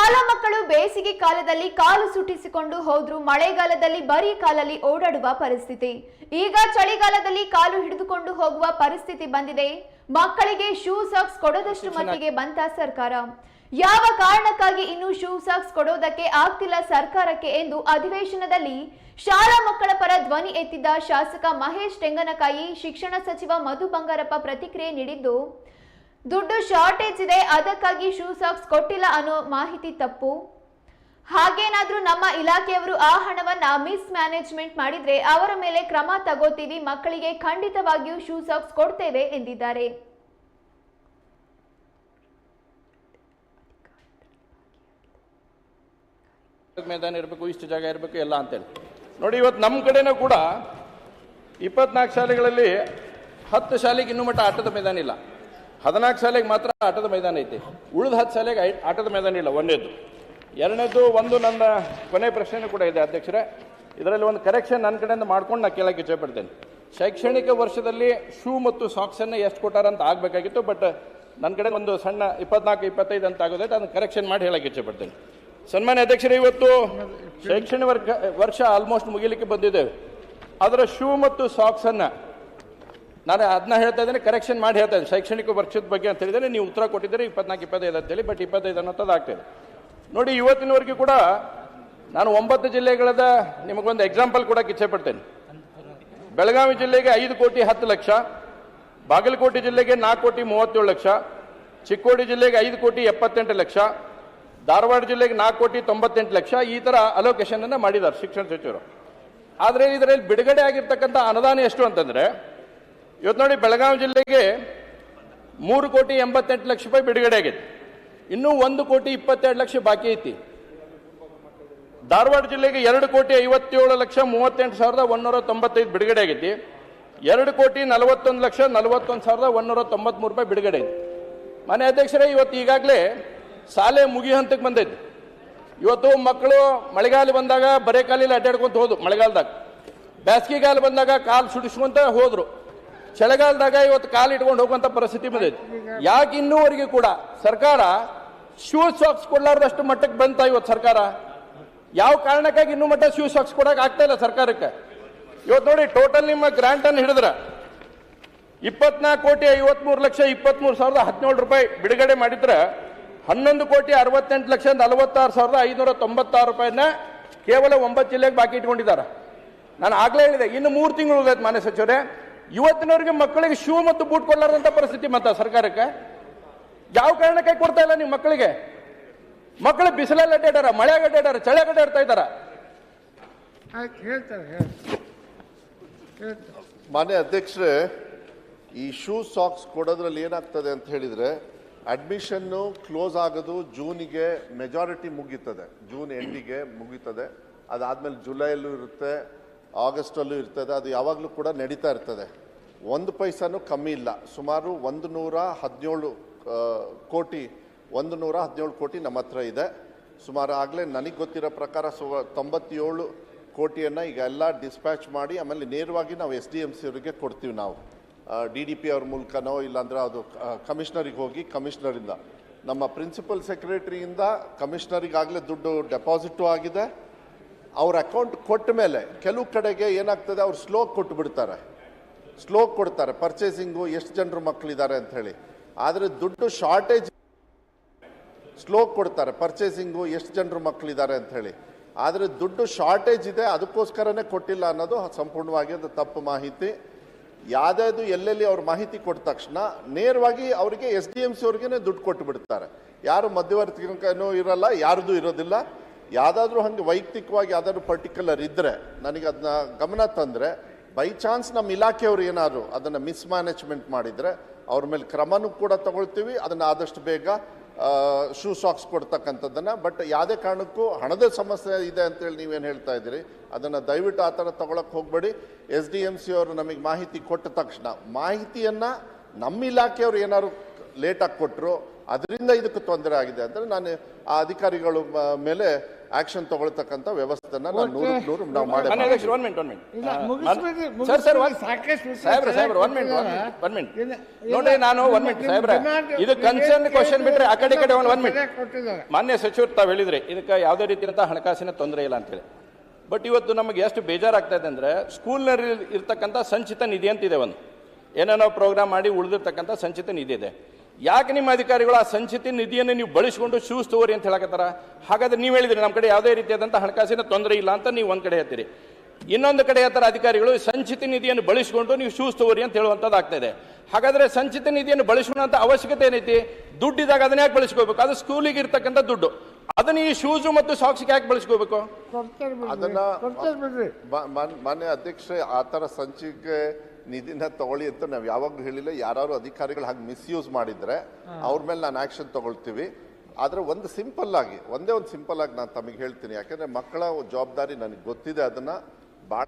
ಶಾಲಾ ಮಕ್ಕಳು ಬೇಸಿಗೆ ಕಾಲದಲ್ಲಿ ಕಾಲು ಸುಟ್ಟಿಸಿಕೊಂಡು ಹೋದ್ರು ಮಳೆಗಾಲದಲ್ಲಿ ಬರೀ ಕಾಲಲ್ಲಿ ಓಡಾಡುವ ಪರಿಸ್ಥಿತಿ. ಈಗ ಚಳಿಗಾಲದಲ್ಲಿ ಕಾಲು ಹಿಡಿದುಕೊಂಡು ಹೋಗುವ ಪರಿಸ್ಥಿತಿ ಬಂದಿದೆ. ಮಕ್ಕಳಿಗೆ ಶೂ ಸಾಕ್ಸ್ ಕೊಡೋದಷ್ಟು ಮಟ್ಟಿಗೆ ಬಂತ ಸರ್ಕಾರ. ಯಾವ ಕಾರಣಕ್ಕಾಗಿ ಇನ್ನು ಶೂ ಸಾಕ್ಸ್ ಕೊಡೋದಕ್ಕೆ ಆಗ್ತಿಲ್ಲ ಸರ್ಕಾರಕ್ಕೆ ಎಂದು ಅಧಿವೇಶನದಲ್ಲಿ ಶಾಲಾ ಮಕ್ಕಳ ಪರ ಧ್ವನಿ ಎತ್ತಿದ್ದ ಶಾಸಕ ಮಹೇಶ್ ಟೆಂಗನಕಾಯಿ ಶಿಕ್ಷಣ ಸಚಿವ ಮಧು ಬಂಗಾರಪ್ಪ ಪ್ರತಿಕ್ರಿಯೆ ನೀಡಿದ್ದು, ದುಡ್ಡು ಶಾರ್ಟೇಜ್ ಇದೆ, ಅದಕ್ಕಾಗಿ ಶೂ ಸಾಕ್ಸ್ ಕೊಟ್ಟಿಲ್ಲ ಅನ್ನೋ ಮಾಹಿತಿ ತಪ್ಪು. ಹಾಗೇನಾದ್ರೂ ನಮ್ಮ ಇಲಾಖೆಯವರು ಆ ಹಣವನ್ನ ಮಿಸ್ ಮ್ಯಾನೇಜ್ಮೆಂಟ್ ಮಾಡಿದ್ರೆ ಅವರ ಮೇಲೆ ಕ್ರಮ ತಗೋತೀವಿ, ಮಕ್ಕಳಿಗೆ ಖಂಡಿತವಾಗಿಯೂ ಶೂ ಸಾಕ್ಸ್ ಕೊಡ್ತೇವೆ ಎಂದಿದ್ದಾರೆ. मैदान इष्ट जाग ಎಲ್ಲ ಅಂತೇಳಿ ನೋಡಿ. ಇವತ್ತು ನಮ್ಮ ಕಡೆನೂ ಕೂಡ 24 ಶಾಲೆಗಳಲ್ಲಿ 10 ಶಾಲೆಗೆ ಇನ್ನೂ ಮಟ್ಟ ಆಟದ ಮೈದಾನ ಇಲ್ಲ. 14 ಶಾಲೆಗೆ ಮಾತ್ರ ಆಟದ ಮೈದಾನ ಐತಿ. ಉಳಿದ 10 ಶಾಲೆಗೆ ಆಟದ ಮೈದಾನ ಇಲ್ಲ. ಒಂದೇದು. ಎರಡನೇದು, ಒಂದು ನನ್ನ ಕೊನೆ ಪ್ರಶ್ನೆ ಕೂಡ ಇದೆ ಅಧ್ಯಕ್ಷರೇ. ಇದರಲ್ಲಿ ಒಂದು ಕರೆಕ್ಷನ್ ನನ್ನ ಕಡೆಯಿಂದ ಮಾಡ್ಕೊಂಡು ನಾನು ಕೇಳಕ್ಕೆ ಇಚ್ಛೆಪಡ್ತೇನೆ. ಶೈಕ್ಷಣಿಕ ವರ್ಷದಲ್ಲಿ ಶೂ ಮತ್ತು ಸಾಕ್ಸನ್ನು ಎಷ್ಟು ಕೊಟ್ಟಾರಂತ ಆಗಬೇಕಾಗಿತ್ತು. ಬಟ್ ನನ್ನ ಕಡೆ ಒಂದು ಸಣ್ಣ 24-25 ಅಂತ ಆಗೋದೈತೆ. ಅದನ್ನು ಕರೆಕ್ಷನ್ ಮಾಡಿ ಹೇಳಕ್ಕೆ ಇಚ್ಛೆಪಡ್ತೇನೆ. ಸನ್ಮಾನ್ಯ ಅಧ್ಯಕ್ಷರೇ, ಇವತ್ತು ಶೈಕ್ಷಣಿಕ ವರ್ಷ ಆಲ್ಮೋಸ್ಟ್ ಮುಗಿಲಿಕ್ಕೆ ಬಂದಿದ್ದೇವೆ. ಅದರ ಶೂ ಮತ್ತು ಸಾಕ್ಸನ್ನು ನಾನು ಅದನ್ನ ಹೇಳ್ತಾ ಇದ್ದೇನೆ, ಕರೆಕ್ಷನ್ ಮಾಡಿ ಹೇಳ್ತಾ ಇದ್ದೀನಿ. ಶೈಕ್ಷಣಿಕ ವರ್ಷದ ಬಗ್ಗೆ ಅಂತ ಹೇಳಿದರೆ ನೀವು ಉತ್ತರ ಕೊಟ್ಟಿದ್ದೀರಿ 24-25 ಅಂತೇಳಿ, ಬಟ್ 25 ಅನ್ನೋದು ಆಗ್ತಾಯಿದೆ. ನೋಡಿ, ಇವತ್ತಿನವರೆಗೂ ಕೂಡ ನಾನು 9 ಜಿಲ್ಲೆಗಳದ ನಿಮಗೊಂದು ಎಕ್ಸಾಂಪಲ್ ಕೊಡೋಕೆ ಇಚ್ಛೆಪಡ್ತೇನೆ. ಬೆಳಗಾವಿ ಜಿಲ್ಲೆಗೆ 5,10,00,000, ಬಾಗಲಕೋಟೆ ಜಿಲ್ಲೆಗೆ 4,37,00,000, ಚಿಕ್ಕೋಡಿ ಜಿಲ್ಲೆಗೆ 5,78,00,000, ಧಾರವಾಡ ಜಿಲ್ಲೆಗೆ 4,98,00,000 ಈ ಥರ ಅಲೋಕೇಶನ್ ಅನ್ನು ಮಾಡಿದ್ದಾರೆ ಶಿಕ್ಷಣ ಸಚಿವರು. ಆದರೆ ಇದರಲ್ಲಿ ಬಿಡುಗಡೆ ಆಗಿರ್ತಕ್ಕಂಥ ಅನುದಾನ ಎಷ್ಟು ಅಂತಂದರೆ, ಇವತ್ತು ನೋಡಿ, ಬೆಳಗಾವಿ ಜಿಲ್ಲೆಗೆ 3,88,00,000 ರೂಪಾಯಿ ಬಿಡುಗಡೆ ಆಗಿದೆ. ಇನ್ನೂ 1,27,00,000 ಬಾಕಿ ಐತಿ. ಧಾರವಾಡ ಜಿಲ್ಲೆಗೆ 2,57,38,195 ಬಿಡುಗಡೆ ಆಗೈತಿ. 2,41,41,193 ರೂಪಾಯಿ ಬಿಡುಗಡೆ ಐತಿ. ಮಾನ್ಯ ಅಧ್ಯಕ್ಷರೇ, ಇವತ್ತು ಈಗಾಗಲೇ ಶಾಲೆ ಮುಗಿ ಹಂತಕ್ಕೆ ಬಂದೈತಿ. ಇವತ್ತು ಮಕ್ಕಳು ಮಳೆಗಾಲ ಬಂದಾಗ ಬರೇ ಕಾಲಿಲ್ಲ ಅಡ್ಡಾಡ್ಕೊಂತ ಹೋದ್ರು. ಮಳೆಗಾಲದಾಗ, ಬೇಸಿಗೆಗಾಲ ಬಂದಾಗ ಕಾಲು ಸುಡಿಸ್ಕೊಂತ ಹೋದ್ರು. ಚಳಿಗಾಲದಾಗ ಇವತ್ತು ಕಾಲು ಇಟ್ಕೊಂಡು ಹೋಗುವಂತ ಪರಿಸ್ಥಿತಿ ಬಂದೈತಿ. ಯಾಕೆ ಇನ್ನೂವರೆಗೂ ಕೂಡ ಸರ್ಕಾರ ಶೂ ಸಾಕ್ಸ್ ಕೊಡ್ಲಾರ್ದಷ್ಟು ಮಟ್ಟಕ್ಕೆ ಬಂತ ಇವತ್ತು ಸರ್ಕಾರ? ಯಾವ ಕಾರಣಕ್ಕಾಗಿ ಇನ್ನೂ ಮಟ್ಟ ಶೂ ಸಾಕ್ಸ್ ಕೊಡಕ್ಕೆ ಆಗ್ತಾ ಇಲ್ಲ ಸರ್ಕಾರಕ್ಕೆ? ಇವತ್ತು ನೋಡಿ, ಟೋಟಲ್ ನಿಮ್ಮ ಗ್ರಾಂಟ್ ಅನ್ನು ಹಿಡಿದ್ರ 24,53,23,017 ರೂಪಾಯಿ ಬಿಡುಗಡೆ ಮಾಡಿದ್ರೆ 11,68,46,596 ರೂಪಾಯಿನ ಕೇವಲ 9 ಜಿಲ್ಲೆಗೆ ಬಾಕಿ ಇಟ್ಕೊಂಡಿದ್ದಾರೆ. ನಾನು ಆಗ್ಲೇ ಹೇಳಿದೆ, ಇನ್ನು 3 ತಿಂಗಳು ಉಳಿದೈತೆ. ಮಾನ್ಯ ಸಚಿವರೇ, ಇವತ್ತಿನವರೆಗೆ ಮಕ್ಕಳಿಗೆ ಶೂ ಮತ್ತು ಬೂಟ್ ಕೊಡಲಾರ್ದಂಥ ಪರಿಸ್ಥಿತಿ ಮತ್ತ ಸರ್ಕಾರಕ್ಕೆ. ಯಾವ ಕಾರಣಕ್ಕೆ ಕೊಡ್ತಾ ಇಲ್ಲ ನೀವು ಮಕ್ಕಳಿಗೆ? ಮಕ್ಕಳು ಬಿಸಿಲಲ್ಲಿ ಅಡ್ಡಾಡಾರ, ಮಳೆಯಾಗ ಅಡ್ಡಾಡಾರ, ಚಳಿಯಾಗ ಅಡ್ಡಾಡ್ತಾ ಇದ್ದಾರ. ಮಾನ್ಯ ಅಧ್ಯಕ್ಷರೇ, ಈ ಶೂ ಸಾಕ್ಸ್ ಕೊಡೋದ್ರಲ್ಲಿ ಏನಾಗ್ತದೆ ಅಂತ ಹೇಳಿದ್ರೆ, ಅಡ್ಮಿಷನ್ನು ಕ್ಲೋಸ್ ಆಗೋದು ಜೂನಿಗೆ ಮೆಜಾರಿಟಿ ಮುಗೀತದೆ, ಜೂನ್ ಎಂಡಿಗೆ ಮುಗೀತದೆ. ಅದಾದಮೇಲೆ ಜುಲೈಯಲ್ಲೂ ಇರುತ್ತೆ, ಆಗಸ್ಟಲ್ಲೂ ಇರ್ತದೆ. ಅದು ಯಾವಾಗಲೂ ಕೂಡ ನಡೀತಾ ಇರ್ತದೆ. 1 ಪೈಸಾನೂ ಕಮ್ಮಿ ಇಲ್ಲ. ಸುಮಾರು 117 ಕೋಟಿ ನಮ್ಮ ಹತ್ರ ಇದೆ. ಸುಮಾರು ಆಗಲೇ ನನಗೆ ಗೊತ್ತಿರೋ ಪ್ರಕಾರ 97 ಕೋಟಿಯನ್ನು ಈಗ ಎಲ್ಲ ಡಿಸ್ಪ್ಯಾಚ್ ಮಾಡಿ ಆಮೇಲೆ ನೇರವಾಗಿ ನಾವು SDMC ಅವರಿಗೆ ಕೊಡ್ತೀವಿ. ನಾವು DDP ಅವ್ರ ಮೂಲಕನೋ ಇಲ್ಲಾಂದರೆ ಅದು ಕಮಿಷನರಿಗೆ ಹೋಗಿ, ಕಮಿಷನರಿಂದ ನಮ್ಮ ಪ್ರಿನ್ಸಿಪಲ್ ಸೆಕ್ರೆಟರಿಯಿಂದ ಕಮಿಷನರಿಗಾಗಲೇ ದುಡ್ಡು ಡೆಪಾಸಿಟು ಆಗಿದೆ. ಅವ್ರ ಅಕೌಂಟ್ ಕೊಟ್ಟ ಮೇಲೆ ಕೆಲವು ಕಡೆಗೆ ಏನಾಗ್ತದೆ, ಅವ್ರು ಸ್ಲೋಕ್ ಕೊಟ್ಬಿಡ್ತಾರೆ, ಸ್ಲೋಕ್ ಕೊಡ್ತಾರೆ ಪರ್ಚೇಸಿಂಗು ಎಷ್ಟು ಜನರು ಮಕ್ಕಳಿದ್ದಾರೆ ಅಂತ ಹೇಳಿ. ಆದರೆ ದುಡ್ಡು ಶಾರ್ಟೇಜ್, ಸ್ಲೋಕ್ ಕೊಡ್ತಾರೆ ಪರ್ಚೇಸಿಂಗು ಎಷ್ಟು ಜನರು ಮಕ್ಕಳಿದ್ದಾರೆ ಅಂತ ಹೇಳಿ. ಆದರೆ ದುಡ್ಡು ಶಾರ್ಟೇಜ್ ಇದೆ, ಅದಕ್ಕೋಸ್ಕರನೇ ಕೊಟ್ಟಿಲ್ಲ ಅನ್ನೋದು ಸಂಪೂರ್ಣವಾಗಿ ಅದು ತಪ್ಪು ಮಾಹಿತಿ. ಯಾವುದಾದ್ರು ಎಲ್ಲೆಲ್ಲಿ ಅವ್ರ ಮಾಹಿತಿ ಕೊಟ್ಟ ತಕ್ಷಣ ನೇರವಾಗಿ ಅವರಿಗೆ SDMC ಅವ್ರಿಗೆ ದುಡ್ಡು ಕೊಟ್ಟು ಬಿಡ್ತಾರೆ. ಯಾರು ಮಧ್ಯವರ್ತಿನೂ ಇರಲ್ಲ, ಯಾರ್ದು ಇರೋದಿಲ್ಲ. ಯಾವುದಾದ್ರೂ ಹಂಗೆ ವೈಯಕ್ತಿಕವಾಗಿ ಯಾವುದಾದ್ರು ಪರ್ಟಿಕ್ಯುಲರ್ ಇದ್ದರೆ ನನಗೆ ಅದನ್ನ ಗಮನ ತಂದರೆ, ಬೈ ಚಾನ್ಸ್ ನಮ್ಮ ಇಲಾಖೆಯವರು ಏನಾದ್ರು ಅದನ್ನು ಮಿಸ್ಮ್ಯಾನೇಜ್ಮೆಂಟ್ ಮಾಡಿದರೆ ಅವ್ರ ಮೇಲೆ ಕ್ರಮನೂ ಕೂಡ ತಗೊಳ್ತೀವಿ. ಅದನ್ನು ಆದಷ್ಟು ಬೇಗ ಶೂ ಸಾಕ್ಸ್ ಕೊಡ್ತಕ್ಕಂಥದ್ದನ್ನು. ಬಟ್ ಯಾವುದೇ ಕಾರಣಕ್ಕೂ ಹಣದ ಸಮಸ್ಯೆ ಇದೆ ಅಂತೇಳಿ ನೀವೇನು ಹೇಳ್ತಾ ಇದ್ದೀರಿ, ಅದನ್ನು ದಯವಿಟ್ಟು ಆ ಥರ ತಗೊಳಕ್ಕೆ ಹೋಗಬೇಡಿ. SDMC ಅವರು ನಮಗೆ ಮಾಹಿತಿ ಕೊಟ್ಟ ತಕ್ಷಣ, ಮಾಹಿತಿಯನ್ನು ನಮ್ಮ ಇಲಾಖೆಯವರು ಏನಾದ್ರು ಲೇಟಾಗಿ ಕೊಟ್ಟರು ಅದರಿಂದ ಇದಕ್ಕೆ ತೊಂದರೆ ಆಗಿದೆ ಅಂದರೆ ನಾನು ಆ ಅಧಿಕಾರಿಗಳ ಮೇಲೆ ಆಕ್ಷನ್ ತಗೊಳ್ತಕ್ಕಂಥ ವ್ಯವಸ್ಥೆನ ನಾನು 100% ನಾವು ಮಾನ್ಯ ಮಾಡಿ ಅಧ್ಯಕ್ಷರು, one minute. ಸಾಹೇಬ್ರೆ, one minute. ನೋಡಿ, ನಾನು 1 minute ಸಾಹೇಬ್ರೆ, ಇದು ಕನ್ಸರ್ನ್ ಕ್ವಶನ್ ಬಿಟ್ರೆ ಆ ಕಡೆ 1 minute. ಮಾನ್ಯ ಸಚಿವರು ತಾವು ಹೇಳಿದ್ರಿ ಇದಕ್ಕೆ ಯಾವುದೇ ರೀತಿಯಂತಹ ಹಣಕಾಸಿನ ತೊಂದರೆ ಇಲ್ಲ ಅಂತೇಳಿ. ಬಟ್ ಇವತ್ತು ನಮಗೆ ಎಷ್ಟು ಬೇಜಾರಾಗ್ತಾ ಇದೆ ಅಂದ್ರೆ, ಸ್ಕೂಲ್ನಲ್ಲಿ ಇರ್ತಕ್ಕಂಥ ಸಂಚಿತ ನಿಧಿ ಅಂತಿದೆ, ಒಂದು ಏನೇನೋ ಪ್ರೋಗ್ರಾಮ್ ಮಾಡಿ ಉಳಿದಿರ್ತಕ್ಕಂಥ ಸಂಚಿತ ನಿಧಿ ಇದೆ. ಯಾಕೆ ನಿಮ್ಮ ಅಧಿಕಾರಿಗಳು ಆ ಸಂಚಿತ ನಿಧಿಯನ್ನು ನೀವು ಬಳಸಿಕೊಂಡು ಶೂಸ್ ತಗೋರಿ ಅಂತ ಹೇಳಕತ್ತಾರ? ಹಾಗಾದ್ರೆ ನೀವು ಹೇಳಿದ್ರಿ ನಮ್ಮ ಕಡೆ ಯಾವುದೇ ರೀತಿಯಾದಂಥ ಹಣಕಾಸಿನ ತೊಂದರೆ ಇಲ್ಲ ಅಂತ ನೀವು ಒಂದ್ ಕಡೆ ಹೇಳ್ತೀರಿ, ಇನ್ನೊಂದು ಕಡೆ ಹೇಳ್ತಾರೆ ಅಧಿಕಾರಿಗಳು ಸಂಚಿತ ನಿಧಿಯನ್ನು ಬಳಸಿಕೊಂಡು ನೀವು ಶೂಸ್ ತಗೋರಿ ಅಂತ ಹೇಳುವಂಥದ್ದು ಆಗ್ತಾ ಇದೆ. ಹಾಗಾದ್ರೆ ಸಂಚಿತ ನಿಧಿಯನ್ನು ಬಳಸುವಂತ ಅವಶ್ಯಕತೆ ಏನೈತಿ? ದುಡ್ಡಿದಾಗ ಅದನ್ನ ಯಾಕೆ ಬಳಸ್ಕೋಬೇಕು? ಅದು ಸ್ಕೂಲಿಗೆ ಇರ್ತಕ್ಕಂಥ ದುಡ್ಡು, ಅದನ್ನ ಈ ಶೂಸು ಮತ್ತು ಸಾಕ್ಸ್ಗೆ ಯಾಕೆ ಬಳಸ್ಕೋಬೇಕು? ಅದನ್ನ ಮಾನ್ಯ ಅಧ್ಯಕ್ಷರೇ, ಆ ತರ ಸಂಚಿಕೆ ನಿಧಿನ ತಗೊಳ್ಳಿ ಅಂತ ನಾವು ಯಾವಾಗಲೂ ಹೇಳಿಲ್ಲ. ಯಾರು ಅಧಿಕಾರಿಗಳು ಹಾಗೆ ಮಿಸ್ಯೂಸ್ ಮಾಡಿದ್ರೆ ಅವ್ರ ಮೇಲೆ ನಾನು ಆಕ್ಷನ್ ತಗೊಳ್ತೀವಿ. ಆದ್ರೆ ಒಂದೇ ಒಂದು ಸಿಂಪಲ್ ಆಗಿ ನಾನು ತಮಗೆ ಹೇಳ್ತೀನಿ, ಯಾಕಂದ್ರೆ ಮಕ್ಕಳ ಜವಾಬ್ದಾರಿ ನನಗೆ ಗೊತ್ತಿದೆ, ಅದನ್ನ ಭಾಳ